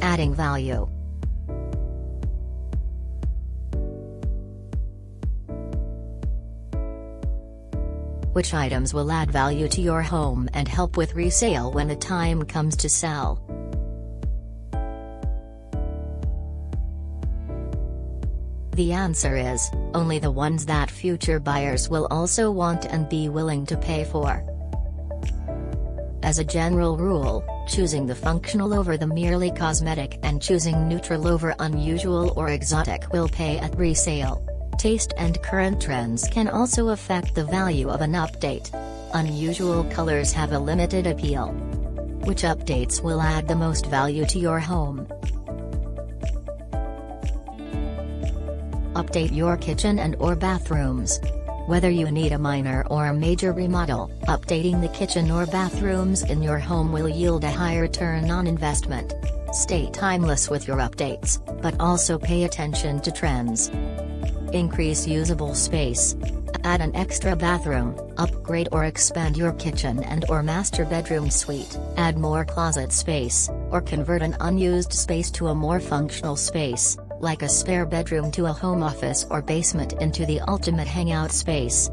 Adding value. Which items will add value to your home and help with resale when the time comes to sell? The answer is, only the ones that future buyers will also want and be willing to pay for. As a general rule, choosing the functional over the merely cosmetic and choosing neutral over unusual or exotic will pay at resale. Taste and current trends can also affect the value of an update. Unusual colors have a limited appeal. Which updates will add the most value to your home? Update your kitchen and/or bathrooms. Whether you need a minor or a major remodel, updating the kitchen or bathrooms in your home will yield a high return on investment. Stay timeless with your updates, but also pay attention to trends. Increase usable space. Add an extra bathroom, upgrade or expand your kitchen and/or master bedroom suite, add more closet space, or convert an unused space to a more functional space, like a spare bedroom to a home office or basement into the ultimate hangout space.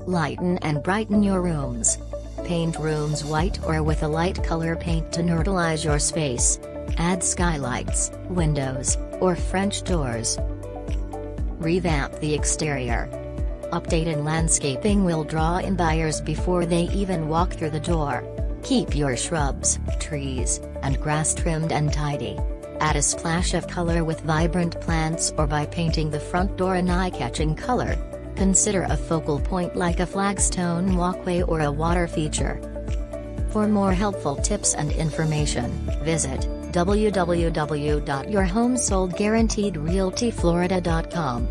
Lighten and brighten your rooms. Paint rooms white or with a light color paint to neutralize your space. Add skylights, windows, or French doors. Revamp the exterior. Updated landscaping will draw in buyers before they even walk through the door. Keep your shrubs, trees, and grass trimmed and tidy. Add a splash of color with vibrant plants or by painting the front door an eye-catching color. Consider a focal point like a flagstone walkway or a water feature. For more helpful tips and information, visit www.yourhomesoldguaranteedrealtyflorida.com.